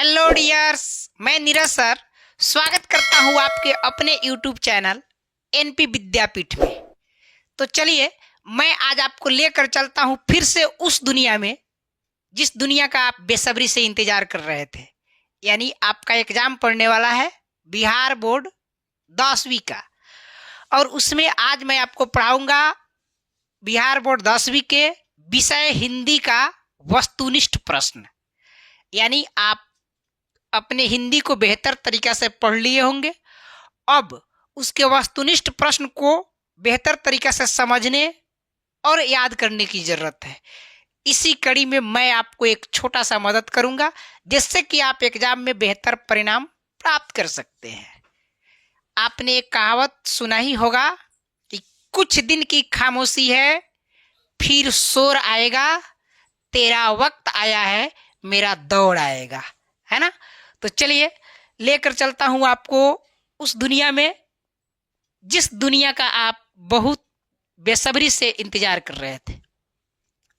Hello dears, मैं Neeraj sir स्वागत करता हूं आपके अपने यूट्यूब चैनल एनपी विद्यापीठ में। तो चलिए, मैं आज आपको लेकर चलता हूं फिर से उस दुनिया में जिस दुनिया का आप बेसब्री से इंतजार कर रहे थे। यानी आपका एग्जाम पढ़ने वाला है बिहार बोर्ड 10वीं का, और उसमें आज मैं आपको पढ़ाऊंगा बिहार बोर्ड 10वीं के विषय हिंदी का वस्तुनिष्ठ प्रश्न। यानी आप अपने हिंदी को बेहतर तरीका से पढ़ लिए होंगे, अब उसके वस्तुनिष्ठ प्रश्न को बेहतर तरीका से समझने और याद करने की जरूरत है। इसी कड़ी में मैं आपको एक छोटा सा मदद करूंगा जिससे कि आप एग्जाम में बेहतर परिणाम प्राप्त कर सकते हैं। आपने एक कहावत सुना ही होगा कि कुछ दिन की खामोशी है फिर शोर आएगा, तेरा वक्त आया है मेरा दौड़ आएगा, है ना। तो चलिए, लेकर चलता हूं आपको उस दुनिया में जिस दुनिया का आप बहुत बेसब्री से इंतजार कर रहे थे।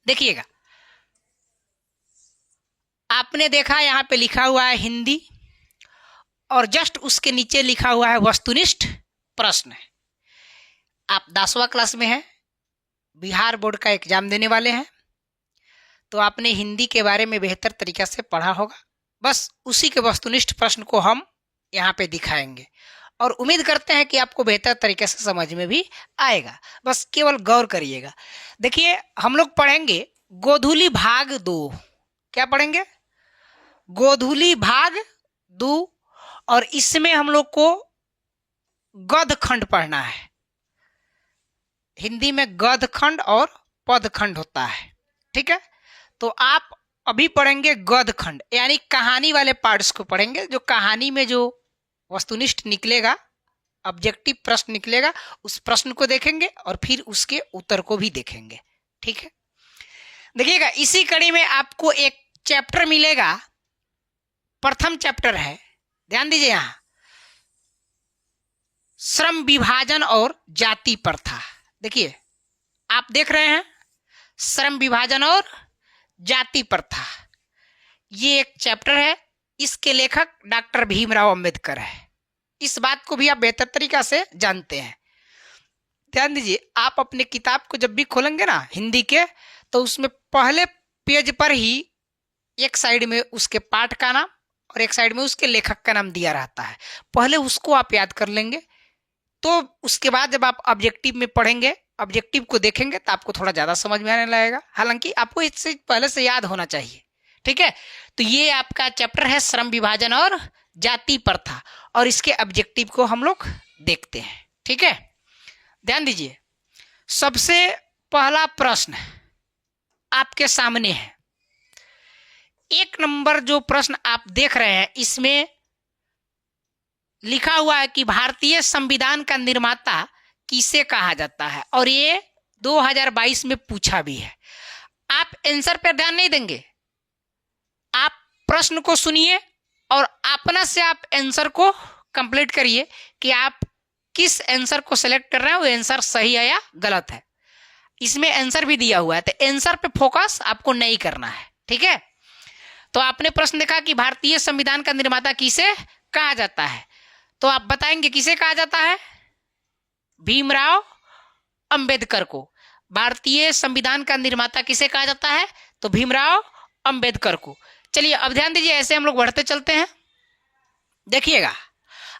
देखिएगा, आपने देखा यहाँ पे लिखा हुआ है हिंदी, और जस्ट उसके नीचे लिखा हुआ है वस्तुनिष्ठ प्रश्न। आप 10वां क्लास में हैं, बिहार बोर्ड का एग्जाम देने वाले हैं, तो आपने हिंदी के बारे में बेहतर तरीका से पढ़ा होगा। बस उसी के वस्तुनिष्ठ प्रश्न को हम यहाँ पे दिखाएंगे और उम्मीद करते हैं कि आपको बेहतर तरीके से समझ में भी आएगा। बस केवल गौर करिएगा। देखिए, हम लोग पढ़ेंगे गोधूली भाग 2। क्या पढ़ेंगे? गोधूली भाग 2, और इसमें हम लोग को गद्य खंड पढ़ना है। हिंदी में गद्य खंड और पद खंड होता है, ठीक है। तो आप अभी पढ़ेंगे गद्य खंड, यानी कहानी वाले पार्ट्स को पढ़ेंगे। जो कहानी में जो वस्तुनिष्ठ निकलेगा, ऑब्जेक्टिव प्रश्न निकलेगा, उस प्रश्न को देखेंगे और फिर उसके उत्तर को भी देखेंगे, ठीक है। देखिएगा, इसी कड़ी में आपको एक चैप्टर मिलेगा। प्रथम चैप्टर है, ध्यान दीजिए, यहां श्रम विभाजन और जाति प्रथा। देखिए, आप देख रहे हैं श्रम विभाजन और जाति प्रथा, ये एक चैप्टर है। इसके लेखक डॉक्टर भीमराव अंबेडकर है। इस बात को भी आप बेहतर तरीका से जानते हैं। ध्यान दीजिए, आप अपने किताब को जब भी खोलेंगे ना हिंदी के, तो उसमें पहले पेज पर ही एक साइड में उसके पाठ का नाम और एक साइड में उसके लेखक का नाम दिया रहता है। पहले उसको आप याद कर लेंगे, तो उसके बाद जब आप ऑब्जेक्टिव में पढ़ेंगे, ऑब्जेक्टिव को देखेंगे, तो आपको थोड़ा ज्यादा समझ में आने लगेगा। हालांकि आपको इससे पहले से याद होना चाहिए, ठीक है। तो ये आपका चैप्टर है श्रम विभाजन और जाति प्रथा, और इसके ऑब्जेक्टिव को हम लोग देखते हैं, ठीक है। ध्यान दीजिए, सबसे पहला प्रश्न आपके सामने है। 1 नंबर जो प्रश्न आप देख रहे हैं, इसमें लिखा हुआ है कि भारतीय संविधान का निर्माता किसे कहा जाता है, और ये 2022 में पूछा भी है। आप आंसर पर ध्यान नहीं देंगे, आप प्रश्न को सुनिए और अपना से आप आंसर को कंप्लीट करिए कि आप किस आंसर को सेलेक्ट कर रहे हैं, वो आंसर सही है या गलत है। इसमें आंसर भी दिया हुआ है, तो आंसर पे फोकस आपको नहीं करना है, ठीक है। तो आपने प्रश्न देखा कि भारतीय संविधान का निर्माता किसे कहा जाता है, तो आप बताएंगे किसे कहा जाता है? भीमराव अंबेडकर को। भारतीय संविधान का निर्माता किसे कहा जाता है? तो भीमराव अंबेडकर को। चलिए, अब ध्यान दीजिए, ऐसे हम लोग बढ़ते चलते हैं। देखिएगा,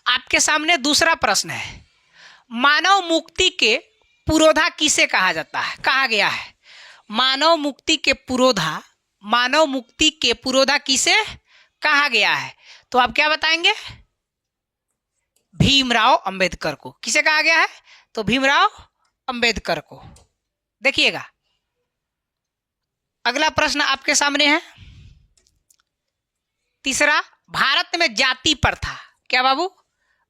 आपके सामने दूसरा प्रश्न है, मानव मुक्ति के पुरोधा किसे कहा जाता है, कहा गया है। मानव मुक्ति के पुरोधा, मानव मुक्ति के पुरोधा किसे कहा गया है, तो आप क्या बताएंगे? भीमराव अंबेडकर को। किसे कहा गया है? तो भीमराव अंबेडकर को। देखिएगा, अगला प्रश्न आपके सामने है तीसरा, भारत में जाति प्रथा। क्या बाबू?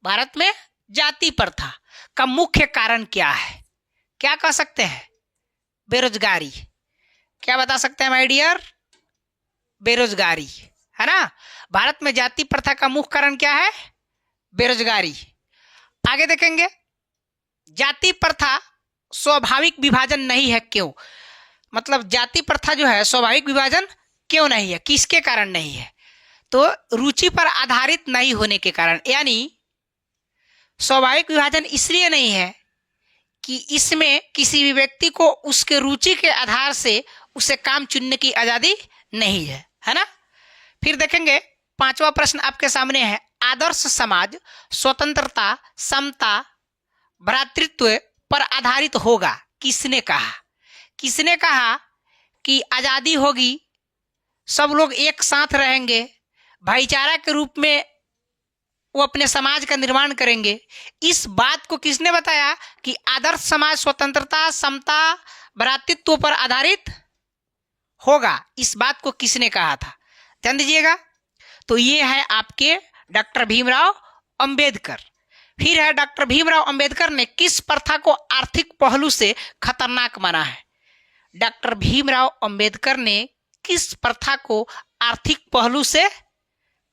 भारत में जाति प्रथा का मुख्य कारण क्या है? क्या कह सकते हैं? बेरोजगारी। क्या बता सकते हैं माय डियर? बेरोजगारी, है ना। भारत में जाति प्रथा का मुख्य कारण क्या है? बेरोजगारी। आगे देखेंगे, जाति प्रथा स्वाभाविक विभाजन नहीं है, क्यों? मतलब जाति प्रथा जो है स्वाभाविक विभाजन क्यों नहीं है, किसके कारण नहीं है? तो रुचि पर आधारित नहीं होने के कारण, यानी स्वाभाविक विभाजन इसलिए नहीं है कि इसमें किसी भी व्यक्ति को उसके रुचि के आधार से उसे काम चुनने की आजादी नहीं है ना। फिर देखेंगे 5वां प्रश्न आपके सामने है, आदर्श समाज स्वतंत्रता, समता, भ्रातृत्व पर आधारित होगा। किसने कहा? किसने कहा कि आजादी होगी, सब लोग एक साथ रहेंगे, भाईचारा के रूप में वो अपने समाज का निर्माण करेंगे? इस बात को किसने बताया कि आदर्श समाज स्वतंत्रता, समता, भ्रातृत्व पर आधारित होगा? इस बात को किसने कहा था? ध्यान दीजिएगा। तो ये है आपके डॉक्टर भीमराव अंबेडकर। फिर है डॉक्टर भीमराव अंबेडकर ने किस प्रथा को आर्थिक पहलू से खतरनाक माना है? डॉक्टर भीमराव अंबेडकर ने किस प्रथा को आर्थिक पहलू से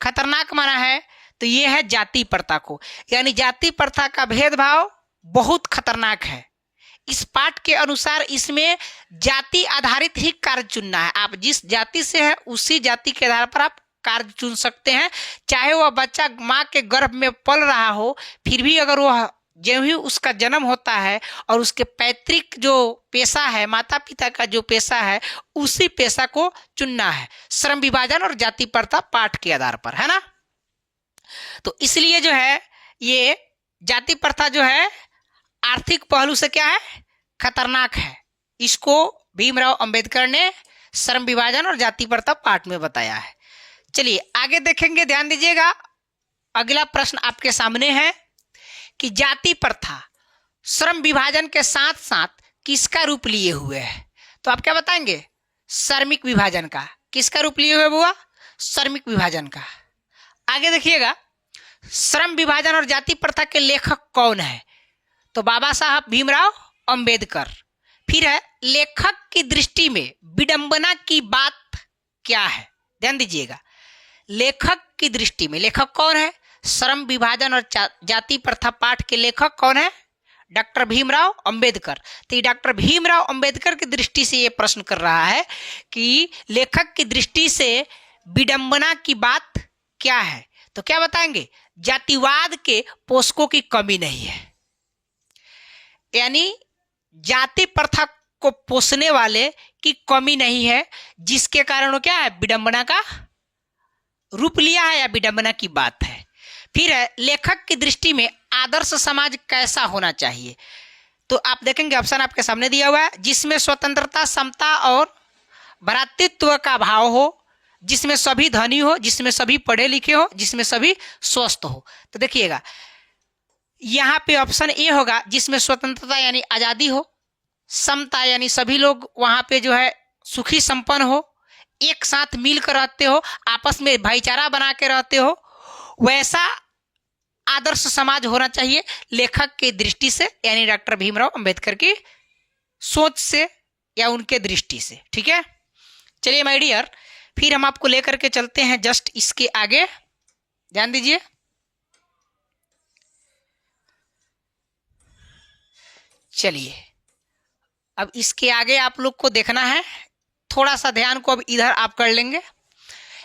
खतरनाक माना है? तो ये है जाति प्रथा को, यानी जाति प्रथा का भेदभाव बहुत खतरनाक है। इस पाठ के अनुसार इसमें जाति आधारित ही कार्य चुनना है। आप जिस जाति से हैं उसी जाति के आधार पर आप कार्य चुन सकते हैं, चाहे वह बच्चा माँ के गर्भ में पल रहा हो, फिर भी अगर वह जो ही उसका जन्म होता है और उसके पैतृक जो पेशा है, माता पिता का जो पेशा है, उसी पेशा को चुनना है। श्रम विभाजन और जाति प्रथा पाठ के आधार पर, है ना। तो इसलिए जो है ये जाति प्रथा जो है आर्थिक पहलू से क्या है? खतरनाक है। इसको भीमराव अंबेडकर ने श्रम विभाजन और जाति प्रथा पाठ में बताया है। चलिए आगे देखेंगे, ध्यान दीजिएगा। अगला प्रश्न आपके सामने है कि जाति प्रथा श्रम विभाजन के साथ साथ किसका रूप लिए हुए है? तो आप क्या बताएंगे? श्रमिक विभाजन का। किसका रूप लिए हुए बुआ? श्रमिक विभाजन का। आगे देखिएगा, श्रम विभाजन और जाति प्रथा के लेखक कौन है? तो बाबा साहब भीमराव अंबेडकर। फिर है लेखक की दृष्टि में विडंबना की बात क्या है? ध्यान दीजिएगा, लेखक की दृष्टि में लेखक कौन है? श्रम विभाजन और जाति प्रथा पाठ के लेखक कौन है? डॉक्टर भीमराव अंबेडकर। तो डॉक्टर भीमराव अंबेडकर की दृष्टि से ये प्रश्न कर रहा है कि लेखक की दृष्टि से विडंबना की बात क्या है? तो क्या बताएंगे? जातिवाद के पोषकों की कमी नहीं है, यानी जाति प्रथा को पोषने वाले की कमी नहीं है, जिसके कारण वो क्या है? विडंबना का रूप लिया है या विडंबना की बात है। फिर है लेखक की दृष्टि में आदर्श समाज कैसा होना चाहिए? तो आप देखेंगे ऑप्शन आपके सामने दिया हुआ है, जिसमें स्वतंत्रता, समता और भ्रातृत्व का भाव हो, जिसमें सभी धनी हो, जिसमें सभी पढ़े लिखे हो, जिसमें सभी स्वस्थ हो। तो देखिएगा यहाँ पे ऑप्शन ए होगा, जिसमें स्वतंत्रता यानी आजादी हो, समता यानी सभी लोग वहां पे जो है सुखी संपन्न हो, एक साथ मिलकर रहते हो, आपस में भाईचारा बना के रहते हो, वैसा आदर्श समाज होना चाहिए लेखक की दृष्टि से, यानी डॉक्टर भीमराव अंबेडकर की सोच से या उनके दृष्टि से। ठीक है, चलिए माय डियर, फिर हम आपको लेकर के चलते हैं जस्ट इसके आगे। ध्यान दीजिए, चलिए अब इसके आगे आप लोग को देखना है, थोड़ा सा ध्यान को अब इधर आप कर लेंगे।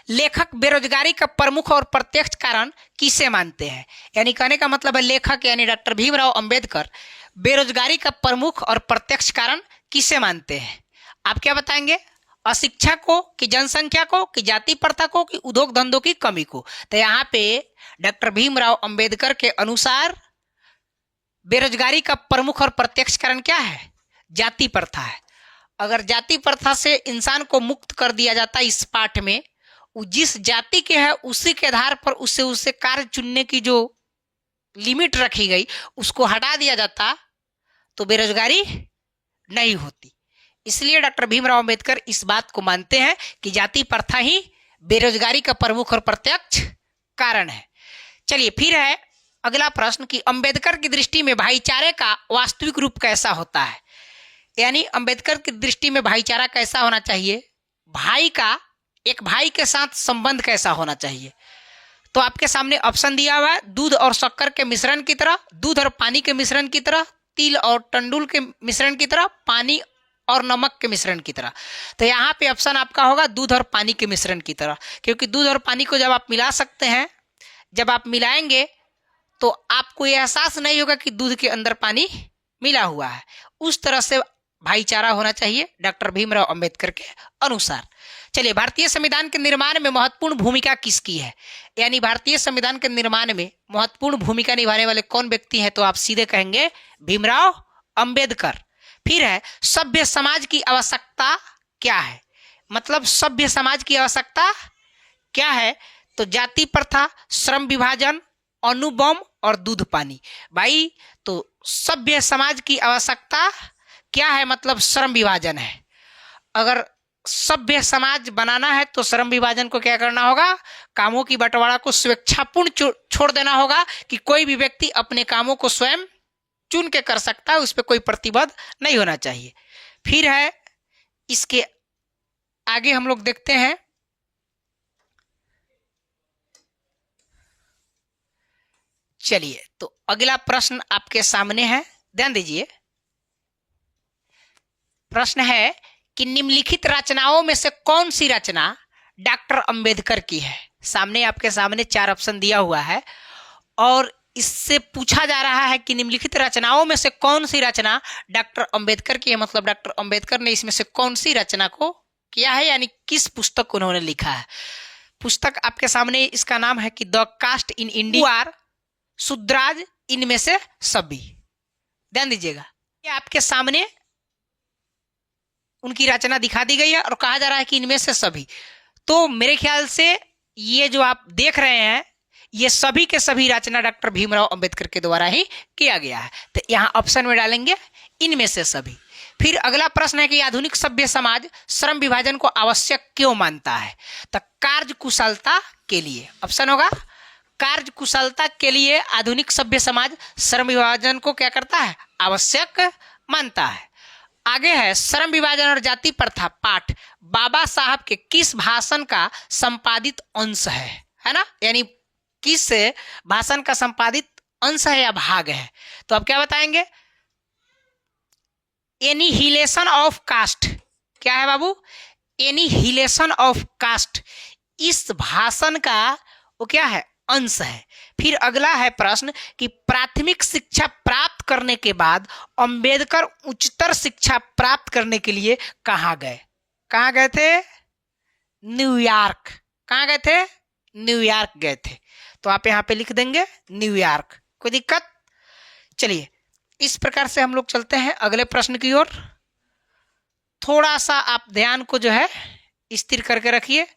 लेखक बेरोजगारी का प्रमुख और प्रत्यक्ष कारण किसे मानते हैं? यानी कहने का मतलब है लेखक यानी डॉक्टर भीमराव अंबेडकर बेरोजगारी का प्रमुख और प्रत्यक्ष कारण किसे मानते हैं? आप क्या बताएंगे? अशिक्षा को, कि जनसंख्या को, कि जाति प्रथा को, कि उद्योग धंधों की कमी को? तो यहाँ पे डॉक्टर भीमराव अंबेडकर के अनुसार बेरोजगारी का प्रमुख और प्रत्यक्ष कारण क्या है? जाति प्रथा है। अगर जाति प्रथा से इंसान को मुक्त कर दिया जाता इस पाठ में, जिस जाति के है उसी के आधार पर उससे कार्य चुनने की जो लिमिट रखी गई उसको हटा दिया जाता, तो बेरोजगारी नहीं होती। इसलिए डॉक्टर भीमराव अंबेडकर इस बात को मानते हैं कि जाति प्रथा ही बेरोजगारी का प्रमुख और प्रत्यक्ष कारण है। चलिए फिर है अगला प्रश्न कि अंबेडकर की दृष्टि में भाईचारे का वास्तविक रूप कैसा होता है? यानी अंबेडकर की दृष्टि में भाईचारा कैसा होना चाहिए? भाई का, एक भाई के साथ संबंध कैसा होना चाहिए? तो आपके सामने ऑप्शन दिया हुआ है, दूध और शक्कर के मिश्रण की तरह, दूध और पानी के मिश्रण की तरह, तिल और टंडुल के मिश्रण की तरह, पानी और नमक के मिश्रण की तरह। तो यहाँ पे ऑप्शन आपका होगा दूध और पानी के मिश्रण की तरह, क्योंकि दूध और पानी को जब आप मिला सकते हैं, जब आप मिलाएंगे तो आपको ये एहसास नहीं होगा कि दूध के अंदर पानी मिला हुआ है। उस तरह से भाईचारा होना चाहिए डॉक्टर भीमराव अंबेडकर के अनुसार। चलिए, भारतीय संविधान के निर्माण में महत्वपूर्ण भूमिका किसकी है? यानी भारतीय संविधान के निर्माण में महत्वपूर्ण भूमिका निभाने वाले कौन व्यक्ति हैं? तो आप सीधे कहेंगे भीमराव अंबेडकर। फिर है सभ्य समाज की आवश्यकता क्या है? मतलब सभ्य समाज की आवश्यकता क्या है? तो जाति प्रथा, श्रम विभाजन, अणुबम और दूध पानी। भाई, तो सभ्य समाज की आवश्यकता क्या है? मतलब श्रम विभाजन है। अगर सभ्य समाज बनाना है तो श्रम विभाजन को क्या करना होगा? कामों की बंटवारा को स्वेच्छापूर्ण छोड़ देना होगा कि कोई भी व्यक्ति अपने कामों को स्वयं चुन के कर सकता है, उस पर कोई प्रतिबद्ध नहीं होना चाहिए। फिर है इसके आगे हम लोग देखते हैं, चलिए तो अगला प्रश्न आपके सामने है, ध्यान दीजिए। प्रश्न है कि निम्नलिखित रचनाओं में से कौन सी रचना डॉक्टर अंबेडकर की है? सामने आपके सामने 4 ऑप्शन दिया हुआ है और इससे पूछा जा रहा है कि निम्नलिखित रचनाओं में से कौन सी रचना डॉक्टर अंबेडकर की है। मतलब डॉक्टर अंबेडकर ने इसमें से कौन सी रचना को किया है, यानी किस पुस्तक को उन्होंने लिखा है। पुस्तक आपके सामने, इसका नाम है कि the caste in India, Shudras, इनमें से सभी। ध्यान दीजिएगा, ये आपके सामने उनकी रचना दिखा दी गई है और कहा जा रहा है कि इनमें से सभी। तो मेरे ख्याल से ये जो आप देख रहे हैं, ये सभी के सभी रचना डॉक्टर भीमराव अंबेडकर के द्वारा ही किया गया है। तो यहाँ ऑप्शन में डालेंगे इनमें से सभी। फिर अगला प्रश्न है कि आधुनिक सभ्य समाज श्रम विभाजन को आवश्यक क्यों मानता है? तो कार्य कुशलता के लिए। ऑप्शन होगा कार्य कुशलता के लिए आधुनिक सभ्य समाज श्रम विभाजन को क्या करता है? आवश्यक मानता है। आगे है श्रम विभाजन और जाति प्रथा पाठ बाबा साहब के किस भाषण का संपादित अंश है ना? यानी किस भाषण का संपादित अंश है या भाग है? तो आप क्या बताएंगे? Annihilation of caste. क्या है बाबू? Annihilation of cast. इस भाषण का वो क्या है? अंश है। फिर अगला है प्रश्न कि प्राथमिक शिक्षा प्राप्त करने के बाद अंबेडकर उच्चतर शिक्षा प्राप्त करने के लिए कहाँ गए? कहाँ गए थे? न्यूयॉर्क। कहाँ गए थे? न्यूयॉर्क गए थे। तो आप यहाँ पे लिख देंगे न्यूयॉर्क। कोई दिक्कत? चलिए, इस प्रकार से हम लोग चलते हैं अगले प्रश्न की ओर। थोड़ा सा आप ध्यान को जो है स्थिर करके रखिए,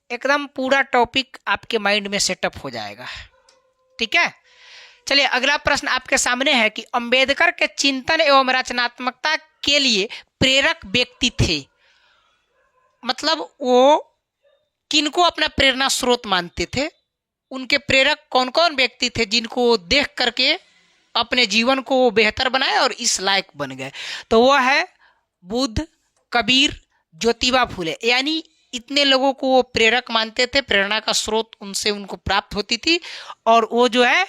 एकदम पूरा टॉपिक आपके माइंड में सेटअप हो जाएगा। ठीक है, चलिए अगला प्रश्न आपके सामने है कि अंबेडकर के चिंतन एवं रचनात्मकता के लिए प्रेरक व्यक्ति थे। मतलब वो किनको अपना प्रेरणा स्रोत मानते थे? उनके प्रेरक कौन कौन व्यक्ति थे जिनको देख करके अपने जीवन को वो बेहतर बनाए और इस लायक बन गए? तो वो है बुद्ध, कबीर, ज्योतिबा फुले। यानी इतने लोगों को वो प्रेरक मानते थे, प्रेरणा का स्रोत उनसे उनको प्राप्त होती थी और वो जो है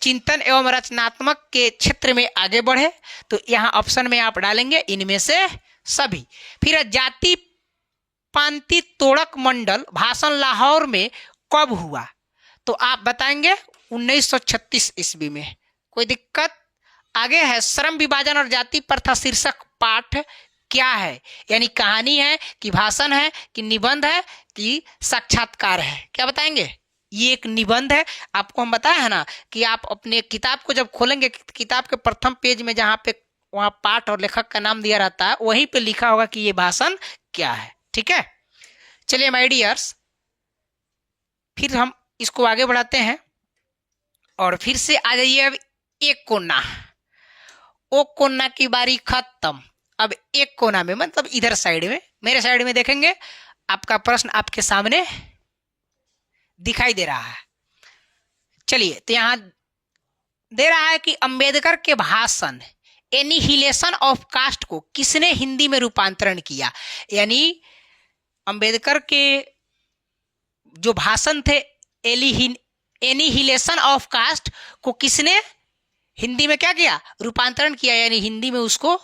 चिंतन एवं रचनात्मक के क्षेत्र में आगे बढ़े। तो यहाँ ऑप्शन में आप डालेंगे इनमें से सभी। फिर जाति पांति तोड़क मंडल भाषण लाहौर में कब हुआ? तो आप बताएंगे 1936 ईस्वी में। कोई दिक्कत? आगे है श्रम विभाजन और जाति प्रथा शीर्षक पाठ क्या है? यानी कहानी है कि भाषण है कि निबंध है कि साक्षात्कार है? क्या बताएंगे? ये एक निबंध है। आपको हम बताया है ना कि आप अपने किताब को जब खोलेंगे, किताब के प्रथम पेज में जहाँ पे वहाँ पाठ और लेखक का नाम दिया रहता है, वहीं पे लिखा होगा कि ये भाषण क्या है। ठीक है, चलिए माय डियर्स, फिर हम इसको आगे बढ़ाते हैं और फिर से आ जाइए अब एक कोना। ओ कोना की बारी खत्म। अब एक कोना में, मतलब इधर साइड में, मेरे साइड में देखेंगे, आपका प्रश्न आपके सामने दिखाई दे रहा है। चलिए, तो यहां दे रहा है कि अंबेडकर के भाषण एनिहिलेशन ऑफ कास्ट को किसने हिंदी में रूपांतरण किया? यानी अंबेडकर के जो भाषण थे एनिहिलेशन ऑफ कास्ट को किसने हिंदी में क्या किया? रूपांतरण किया, यानी हिंदी में उसको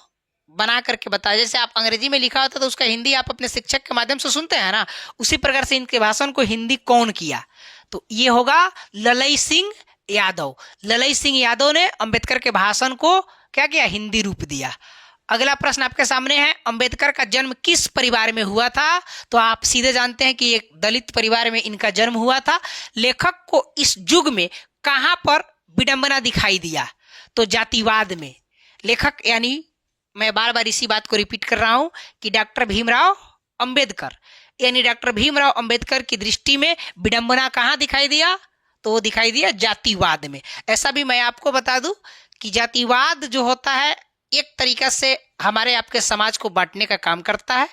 बना करके बताया। जैसे आप अंग्रेजी में लिखा होता तो उसका हिंदी आप अपने शिक्षक के माध्यम से सुनते हैं ना, उसी प्रकार से इनके भाषण को हिंदी कौन किया? तो ये होगा ललई सिंह यादव। ललई सिंह यादव ने अंबेडकर के भाषण को क्या किया? हिंदी रूप दिया। अगला प्रश्न आपके सामने है, अंबेडकर का जन्म किस परिवार में हुआ था? तो आप सीधे जानते हैं कि एक दलित परिवार में इनका जन्म हुआ था। लेखक को इस युग में कहां पर विडंबना दिखाई दिया? तो जातिवाद में। लेखक यानी मैं बार बार इसी बात को रिपीट कर रहा हूं कि डॉक्टर भीमराव अंबेडकर, यानी डॉक्टर भीमराव अंबेडकर की दृष्टि में विडंबना कहां दिखाई दिया? तो वो दिखाई दिया जातिवाद में। ऐसा भी मैं आपको बता दूं कि जातिवाद जो होता है एक तरीका से हमारे आपके समाज को बांटने का काम करता है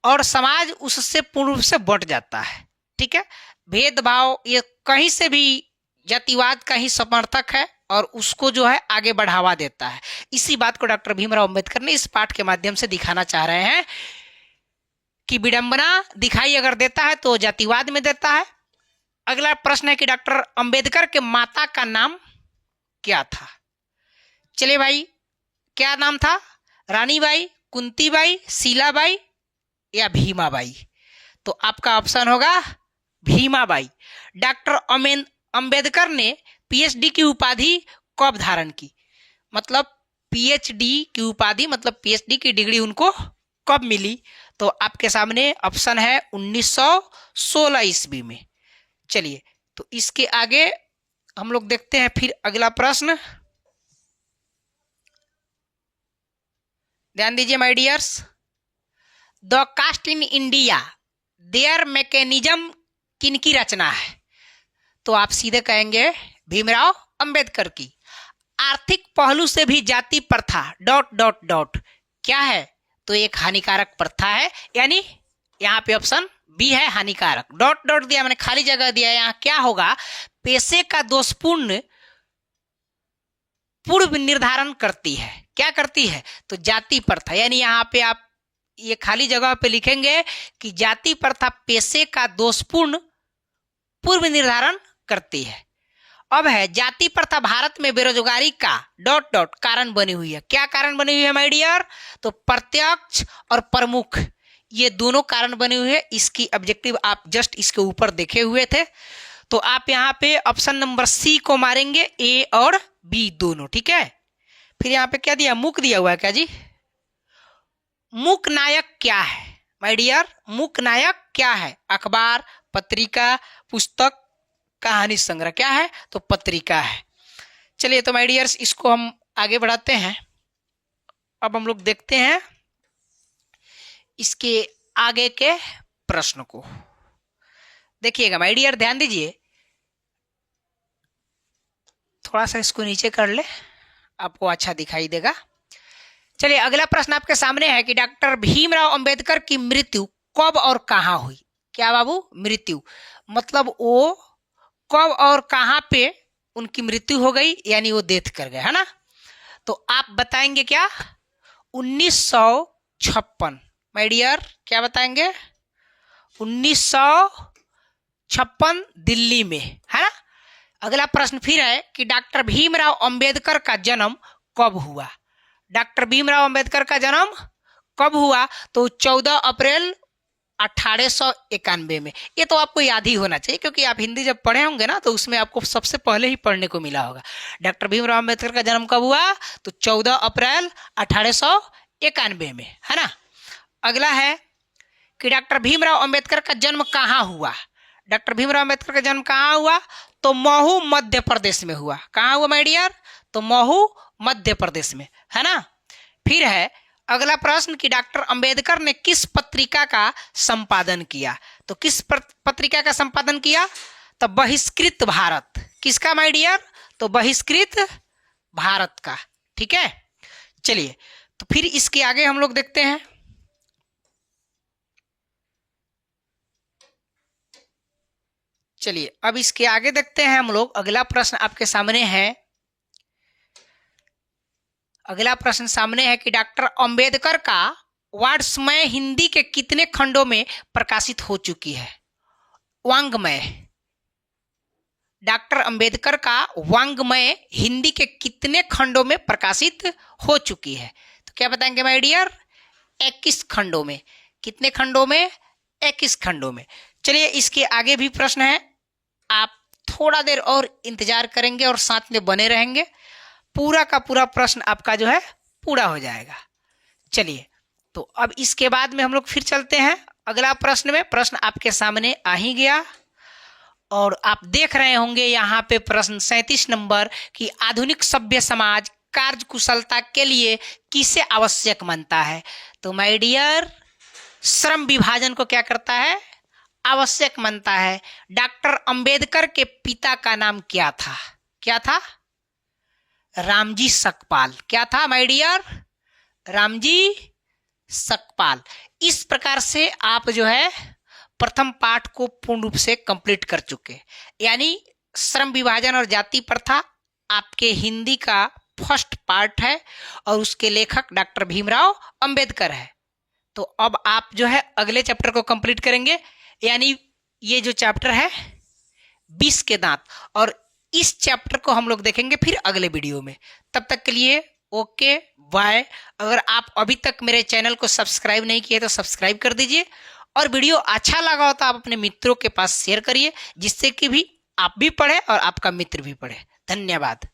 और समाज उससे पूर्ण रूप से बंट जाता है। ठीक है, भेदभाव ये कहीं से भी जातिवाद का ही समर्थक है और उसको जो है आगे बढ़ावा देता है। इसी बात को डॉक्टर भीमराव अंबेडकर ने इस पाठ के माध्यम से दिखाना चाह रहे हैं कि विडंबना दिखाई अगर देता है तो जातिवाद में देता है। अगला प्रश्न है कि डॉक्टर अंबेडकर के माता का नाम क्या था? चलिए भाई, क्या नाम था? रानीबाई, कुंतीबाई, शीलाबाई या भीमाबाई? तो आपका ऑप्शन होगा भीमाबाई। डॉक्टर अंबेडकर ने पीएचडी की उपाधि कब धारण की? मतलब पीएचडी की उपाधि मतलब पीएचडी की डिग्री उनको कब मिली? तो आपके सामने ऑप्शन है 1916 ईस्वी में। चलिए, तो इसके आगे हम लोग देखते हैं फिर अगला प्रश्न। ध्यान दीजिए my dears, the caste in India their mechanism किनकी रचना है? तो आप सीधे कहेंगे भीमराव अंबेडकर की। आर्थिक पहलू से भी जाति प्रथा डॉट डॉट डॉट क्या है? तो एक हानिकारक प्रथा है, यानी यहाँ पे ऑप्शन बी है हानिकारक। डॉट डॉट दिया मैंने, खाली जगह दिया। यहाँ क्या होगा? पेशे का दोषपूर्ण पूर्व निर्धारण करती है। क्या करती है? तो जाति प्रथा। यानी यहाँ पे आप ये खाली जगह पे लिखेंगे कि जाति प्रथा पेशे का दोषपूर्ण पूर्व निर्धारण करती है। अब है जाति प्रथा भारत में बेरोजगारी का डॉट डॉट कारण बनी हुई है। क्या कारण बनी हुई है माय डियर? तो प्रत्यक्ष और प्रमुख ये दोनों कारण बने हुए हैं। इसकी ऑब्जेक्टिव आप जस्ट इसके ऊपर देखे हुए थे। तो आप यहाँ पे ऑप्शन नंबर सी को मारेंगे, ए और बी दोनों। ठीक है, फिर यहाँ पे क्या दिया? मूक दिया हुआ है क्या जी? मूक नायक क्या है माय डियर? मूक नायक क्या है? अखबार, पत्रिका, पुस्तक, कहानी संग्रह। क्या है? तो पत्रिका है। चलिए, तो माय डियर्स इसको हम आगे बढ़ाते हैं। अब हम लोग देखते हैं इसके आगे के प्रश्न को। देखिएगा माय डियर, ध्यान दीजिए, थोड़ा सा इसको नीचे कर ले, आपको अच्छा दिखाई देगा। चलिए, अगला प्रश्न आपके सामने है कि डॉक्टर भीमराव अंबेडकर की मृत्यु कब और कहां हुई? क्या बाबू? मृत्यु मतलब वो कब और कहां पे उनकी मृत्यु हो गई, यानी वो डेथ कर गए, है ना? तो आप बताएंगे क्या? 1956 माय डियर। क्या बताएंगे? 1956 दिल्ली में, है ना? अगला प्रश्न फिर है कि डॉक्टर भीमराव अंबेडकर का जन्म कब हुआ? डॉक्टर भीमराव अंबेडकर का जन्म कब हुआ? तो 14 अप्रैल 1891 में। ये तो आपको याद ही होना चाहिए क्योंकि आप हिंदी जब पढ़े होंगे ना तो उसमें आपको सबसे पहले ही पढ़ने को मिला होगा। डॉक्टर भीमराव अंबेडकर का जन्म कब हुआ? तो 14 अप्रैल 1891 में, है ना? अगला है कि डॉक्टर भीमराव अंबेडकर का जन्म कहाँ हुआ? डॉक्टर भीमराव अंबेडकर का जन्म कहाँ हुआ? तो महू मध्य प्रदेश में हुआ। कहाँ हुआ माय डियर? तो महू मध्य प्रदेश में, है ना? फिर है अगला प्रश्न कि डॉक्टर अंबेडकर ने किस पत्रिका का संपादन किया? तो किस पत्रिका का संपादन किया? तो बहिष्कृत भारत। किसका माय डियर? तो बहिष्कृत भारत का। ठीक है, चलिए, तो फिर इसके आगे हम लोग देखते हैं। चलिए, अब इसके आगे देखते हैं हम लोग। अगला प्रश्न आपके सामने है। अगला प्रश्न सामने है कि डॉक्टर अंबेडकर का वाङ्मय हिंदी के कितने खंडों में प्रकाशित हो चुकी है? वाङ्मय, डॉक्टर अंबेडकर का वाङ्मय हिंदी के कितने खंडों में प्रकाशित हो चुकी है? तो क्या बताएंगे माय डियर? 21 खंडों में। कितने खंडों में? 21 खंडों में। चलिए इसके आगे भी प्रश्न है, आप थोड़ा देर और इंतजार करेंगे और साथ में बने रहेंगे, पूरा का पूरा प्रश्न आपका जो है पूरा हो जाएगा। चलिए तो अब इसके बाद में हम लोग फिर चलते हैं अगला प्रश्न में। प्रश्न आपके सामने आ ही गया और आप देख रहे होंगे यहाँ पे प्रश्न 37 नंबर कि आधुनिक सभ्य समाज कार्य कुशलता के लिए किसे आवश्यक मानता है? तो माय डियर, श्रम विभाजन को क्या करता है? आवश्यक मानता है। डॉक्टर अंबेडकर के पिता का नाम क्या था? क्या था? रामजी सकपाल। क्या था माय डियर? रामजी सकपाल। इस प्रकार से आप जो है प्रथम पाठ को पूर्ण रूप से कंप्लीट कर चुके, यानी श्रम विभाजन और जाति प्रथा आपके हिंदी का फर्स्ट पार्ट है और उसके लेखक डॉक्टर भीमराव अंबेडकर है। तो अब आप जो है अगले चैप्टर को कंप्लीट करेंगे, यानी ये जो चैप्टर है 20 के दांत, और इस चैप्टर को हम लोग देखेंगे फिर अगले वीडियो में। तब तक के लिए ओके बाय। अगर आप अभी तक मेरे चैनल को सब्सक्राइब नहीं किए तो सब्सक्राइब कर दीजिए, और वीडियो अच्छा लगा हो तो आप अपने मित्रों के पास शेयर करिए, जिससे कि भी आप भी पढ़े और आपका मित्र भी पढ़े। धन्यवाद।